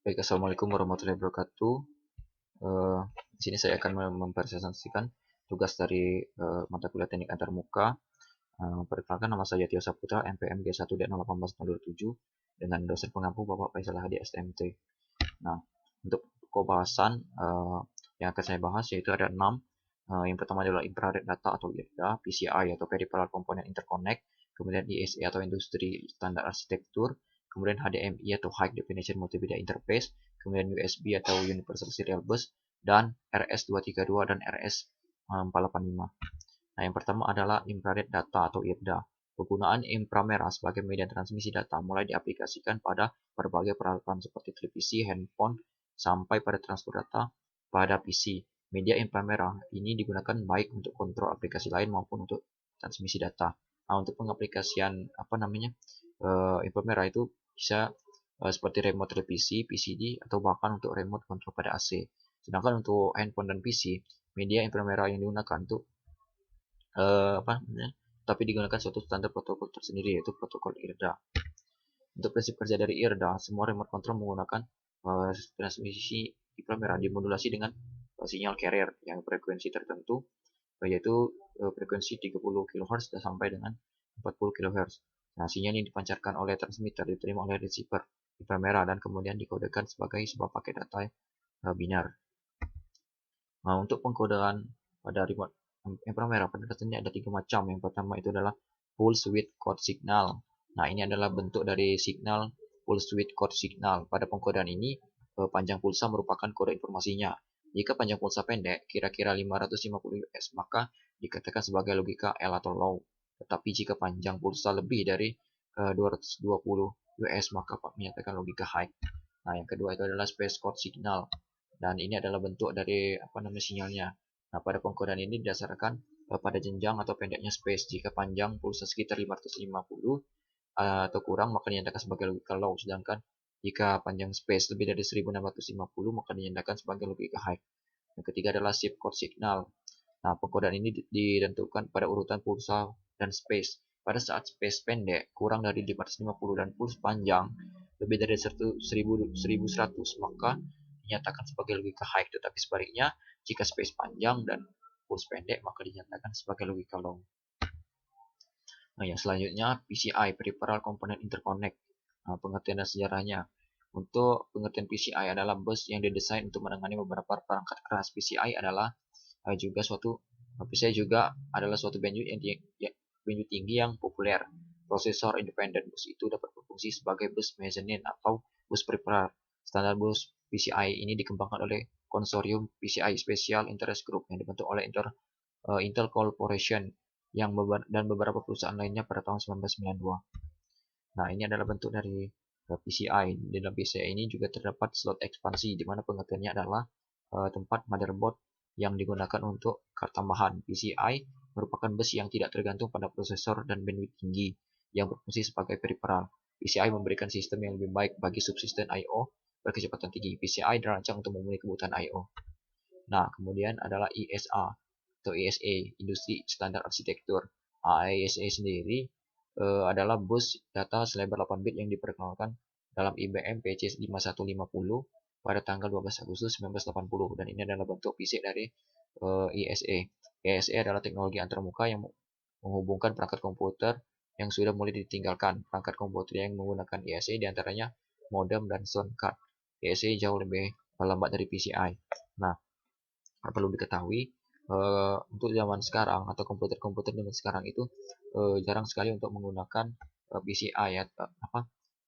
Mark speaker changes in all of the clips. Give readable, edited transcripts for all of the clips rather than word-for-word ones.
Speaker 1: Baik, assalamualaikum warahmatullahi wabarakatuh. Di sini saya akan mempresentasikan tugas dari mata kuliah teknik antarmuka. Perkenalkan, nama saya Tio Saputra, NPM G1D018-027 dengan dosen pengampu Bapak Faisal Hadi STMT. Nah, untuk pembahasan yang akan saya bahas yaitu ada 6. Yang pertama adalah infrared data atau IRDA, PCI atau Peripheral Component Interconnect, kemudian ISA atau Industri Standar Arsitektur, kemudian HDMI atau High Definition Multimedia Interface, kemudian USB atau Universal Serial Bus, dan RS232 dan RS485. Nah, yang pertama adalah infrared data atau IRDA. Penggunaan inframerah sebagai media transmisi data mulai diaplikasikan pada berbagai peralatan seperti televisi, handphone, sampai pada transfer data pada PC. Media inframerah ini digunakan baik untuk kontrol aplikasi lain maupun untuk transmisi data. Nah, untuk pengaplikasian inframerah itu bisa seperti remote televisi, PCD, atau bahkan untuk remote control pada AC. Sedangkan untuk handphone dan PC, media inframerah yang digunakan untuk tapi digunakan suatu standar protokol tersendiri, yaitu protokol IRDA. Untuk prinsip kerja dari IRDA, semua remote control menggunakan transmisi inframerah dimodulasi dengan sinyal carrier yang frekuensi tertentu, yaitu frekuensi 30 kHz sampai dengan 40 kHz. Nah, sinyal yang dipancarkan oleh transmitter diterima oleh receiver inframerah dan kemudian dikodekan sebagai sebuah paket data binar. Nah, untuk pengkodean pada remote inframerah pendekatannya ada 3 macam. Yang pertama itu adalah pulse width code signal. Nah, ini adalah bentuk dari signal pulse width code signal. Pada pengkodean ini, panjang pulsa merupakan kode informasinya. Jika panjang pulsa pendek, kira-kira 550 US, maka dikatakan sebagai logika L atau low. Tetapi jika panjang pulsa lebih dari 220 US, maka menyatakan logika high. Nah, yang kedua itu adalah space code signal. Dan ini adalah bentuk dari sinyalnya. Nah, pada pengkodean ini didasarkan pada jenjang atau pendeknya space. Jika panjang pulsa sekitar 550 atau kurang, maka dinyatakan sebagai logika low. Sedangkan jika panjang space lebih dari 1650, maka dinyatakan sebagai logika high. Yang ketiga adalah shift code signal. Nah, pengkodean ini ditentukan pada urutan pulsa dan space. Pada saat space pendek kurang dari 550 dan pulsa panjang lebih dari 1100, maka dinyatakan sebagai logika high. Tetapi sebaliknya, jika space panjang dan pulsa pendek, maka dinyatakan sebagai logika low. Nah, yang selanjutnya PCI, Peripheral Component Interconnect. Nah, pengertian dan sejarahnya. Untuk pengertian PCI adalah bus yang didesain untuk menangani beberapa perangkat keras. PCI adalah suatu bandwidth tinggi yang populer. Prosesor independen bus itu dapat berfungsi sebagai bus mezzanine atau bus peripheral. Standar bus PCI ini dikembangkan oleh konsorsium PCI Special Interest Group yang dibentuk oleh Intel Corporation dan beberapa perusahaan lainnya pada tahun 1992. Nah, ini adalah bentuk dari PCI. Di dalam PCI ini juga terdapat slot ekspansi, di mana pengertiannya adalah tempat motherboard yang digunakan untuk card tambahan. PCI merupakan bus yang tidak tergantung pada prosesor dan bandwidth tinggi yang berfungsi sebagai peripheral. PCI memberikan sistem yang lebih baik bagi subsistem I/O berkecepatan tinggi. PCI dirancang untuk memenuhi kebutuhan I/O. Nah, kemudian adalah ISA atau ISA, Industri Standar Arsitektur. ISA sendiri adalah bus data selebar 8 bit yang diperkenalkan dalam IBM PC 5150 pada tanggal 12 Agustus 1980, dan ini adalah bentuk fisik dari ISA. ISA adalah teknologi antarmuka yang menghubungkan perangkat komputer yang sudah mulai ditinggalkan. Perangkat komputer yang menggunakan ISA diantaranya modem dan sound card. ISA jauh lebih lambat dari PCI. Nah, perlu diketahui untuk zaman sekarang atau komputer-komputer zaman sekarang itu jarang sekali untuk menggunakan PCI ya,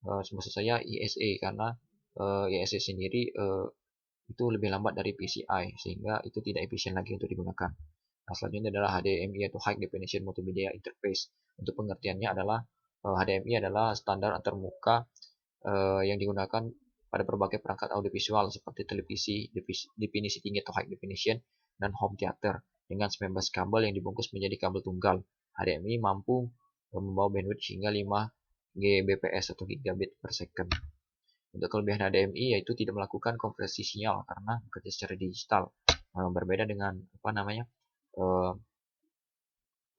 Speaker 1: maksud saya ISA, karena ISA sendiri itu lebih lambat dari PCI sehingga itu tidak efisien lagi untuk digunakan. Nah, selanjutnya adalah HDMI atau High Definition Multimedia Interface. Untuk pengertiannya adalah HDMI adalah standar antarmuka yang digunakan pada berbagai perangkat audiovisual seperti televisi, definisi tinggi atau high definition, dan home theater dengan 19 kabel yang dibungkus menjadi kabel tunggal. HDMI mampu membawa bandwidth hingga 5 Gbps atau gigabit per second. Untuk kelebihan HDMI yaitu tidak melakukan konversi sinyal karena bekerja secara digital. Berbeda dengan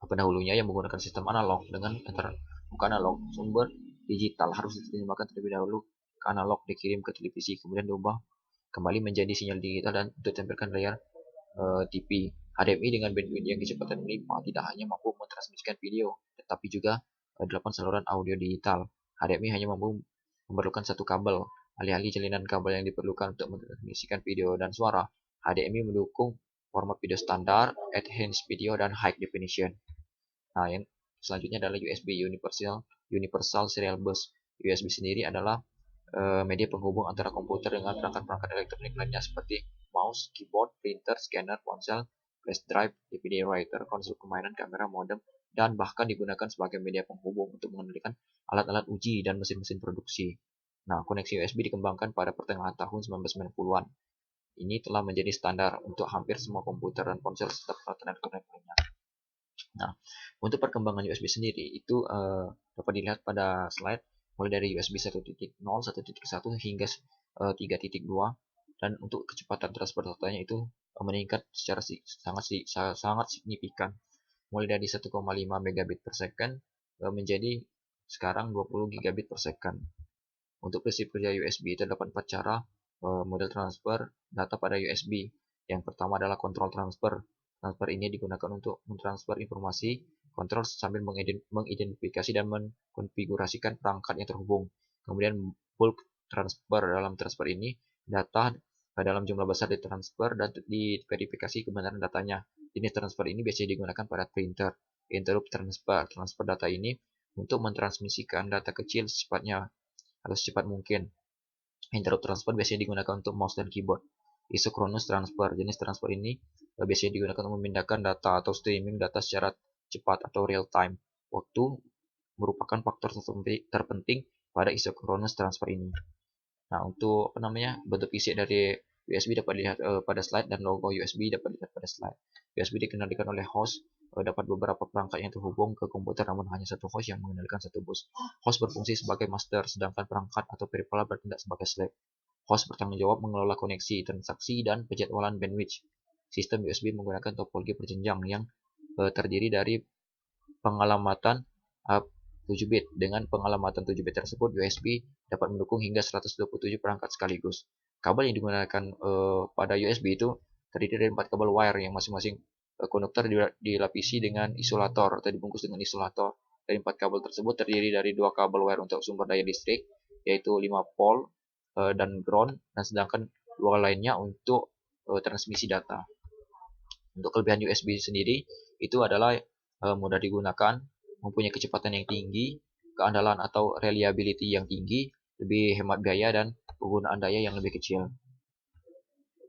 Speaker 1: pendahulunya yang menggunakan sistem analog dengan bukan analog, sumber digital harus diterjemahkan terlebih dahulu ke analog, dikirim ke televisi, kemudian diubah kembali menjadi sinyal digital dan ditampilkan layar TV. HDMI dengan bandwidth yang kecepatan melimpah tidak hanya mampu mentransmisikan video, tetapi juga 8 saluran audio digital. HDMI hanya mampu memerlukan satu kabel, alih-alih jalinan kabel yang diperlukan untuk mentransmisikan video dan suara. HDMI mendukung format video standar, enhanced video, dan high definition. Nah, yang selanjutnya adalah USB Universal Serial Bus. USB sendiri adalah media penghubung antara komputer dengan perangkat-perangkat elektronik lainnya seperti mouse, keyboard, printer, scanner, ponsel, flash drive, DVD writer, konsol permainan, kamera, modem, dan bahkan digunakan sebagai media penghubung untuk mengendalikan alat-alat uji dan mesin-mesin produksi. Nah, koneksi USB dikembangkan pada pertengahan tahun 1990-an. Ini telah menjadi standar untuk hampir semua komputer dan ponsel serta peralatan elektronik lainnya. Nah, untuk perkembangan USB sendiri itu dapat dilihat pada slide mulai dari USB 1.0, 1.1 hingga 3.2, dan untuk kecepatan transfer datanya itu meningkat secara sangat signifikan mulai dari 1,5 megabit per second menjadi sekarang 20 gigabit per second. Untuk prinsip kerja USB itu terdapat 4 cara model transfer data pada USB. Yang pertama adalah kontrol transfer. Transfer ini digunakan untuk mentransfer informasi kontrol sambil mengidentifikasi dan mengkonfigurasikan perangkat yang terhubung. Kemudian bulk transfer. Dalam transfer ini data dalam jumlah besar ditransfer dan diverifikasi kebenaran datanya. Jenis transfer ini biasanya digunakan pada printer. Interrupt transfer. Transfer data ini untuk mentransmisikan data kecil secepatnya atau secepat mungkin. Interrupt transfer biasanya digunakan untuk mouse dan keyboard. Isochronous transfer. Jenis transfer ini biasanya digunakan untuk memindahkan data atau streaming data secara cepat atau real time. Waktu merupakan faktor terpenting pada isochronous transfer ini. Nah, untuk bentuk fisik dari USB dapat dilihat pada slide dan logo USB dapat dilihat pada slide. USB dikendalikan oleh host, dapat beberapa perangkat yang terhubung ke komputer namun hanya satu host yang mengendalikan satu bus. Host berfungsi sebagai master, sedangkan perangkat atau peripheral bertindak sebagai slave. Host bertanggung jawab mengelola koneksi, transaksi, dan penjadwalan bandwidth. Sistem USB menggunakan topologi berjenjang yang terdiri dari pengalamatan 7 bit. Dengan pengalamatan 7 bit tersebut, USB dapat mendukung hingga 127 perangkat sekaligus. Kabel yang digunakan pada USB itu terdiri dari 4 kabel wire yang masing-masing konduktor dilapisi dengan isolator atau dibungkus dengan isolator. Dari 4 kabel tersebut terdiri dari 2 kabel wire untuk sumber daya listrik, yaitu 5 volt dan ground, dan sedangkan 2 lainnya untuk transmisi data. Untuk kelebihan USB sendiri itu adalah mudah digunakan, mempunyai kecepatan yang tinggi, keandalan atau reliability yang tinggi, lebih hemat biaya, dan penggunaan daya yang lebih kecil.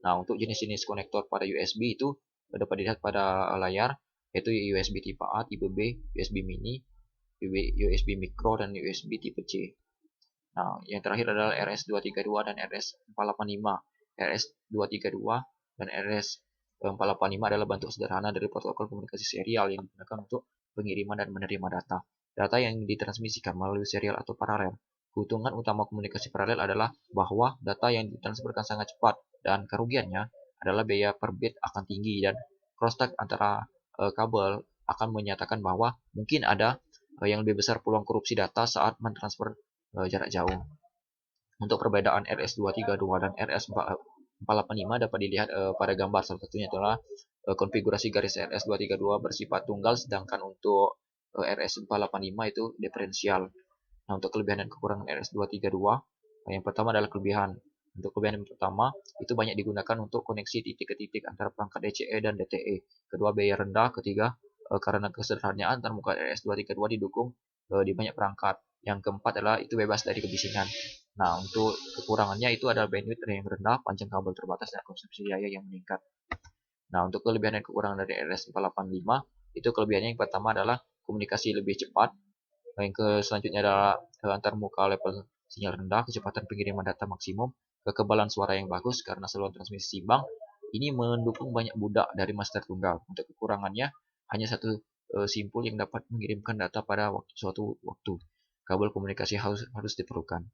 Speaker 1: Nah, untuk jenis-jenis konektor pada USB itu dapat dilihat pada layar, yaitu USB tipe A, tipe B, USB mini, USB micro, dan USB tipe C. Nah, yang terakhir adalah RS232 dan RS485. RS232 dan RS485 adalah bentuk sederhana dari protokol komunikasi serial yang digunakan untuk pengiriman dan menerima data. Data yang ditransmisikan melalui serial atau paralel. Keuntungan utama komunikasi paralel adalah bahwa data yang ditransferkan sangat cepat, dan kerugiannya adalah biaya per bit akan tinggi, dan crosstalk antara kabel akan menyatakan bahwa mungkin ada yang lebih besar peluang korupsi data saat mentransfer jarak jauh. Untuk perbedaan RS232 dan RS485 dapat dilihat pada gambar. Salah satunya adalah konfigurasi garis RS232 bersifat tunggal, sedangkan untuk RS485 itu diferensial. Nah, untuk kelebihan dan kekurangan RS232, yang pertama adalah kelebihan. Untuk kelebihan yang pertama, itu banyak digunakan untuk koneksi titik ke titik antara perangkat DCE dan DTE. Kedua, biaya rendah. Ketiga, karena kesederhanaan termuka RS232 didukung di banyak perangkat. Yang keempat adalah itu bebas dari kebisingan. Nah, untuk kekurangannya itu adalah bandwidth yang rendah, panjang kabel terbatas, dan konsumsi daya yang meningkat. Nah, untuk kelebihan dan kekurangan dari RS485, itu kelebihannya yang pertama adalah komunikasi lebih cepat. Yang selanjutnya adalah antarmuka level sinyal rendah, kecepatan pengiriman data maksimum, kekebalan suara yang bagus karena saluran transmisi seimbang. Ini mendukung banyak budak dari master tunggal. Untuk kekurangannya, hanya satu simpul yang dapat mengirimkan data pada suatu waktu. Kabel komunikasi harus diperlukan.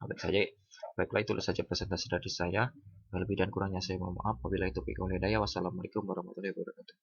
Speaker 1: Baiklah, itulah saja presentasi dari saya. Lebih dan kurangnya saya mohon maaf. Wabillahi taufiq wal hidayah. Wassalamualaikum warahmatullahi wabarakatuh.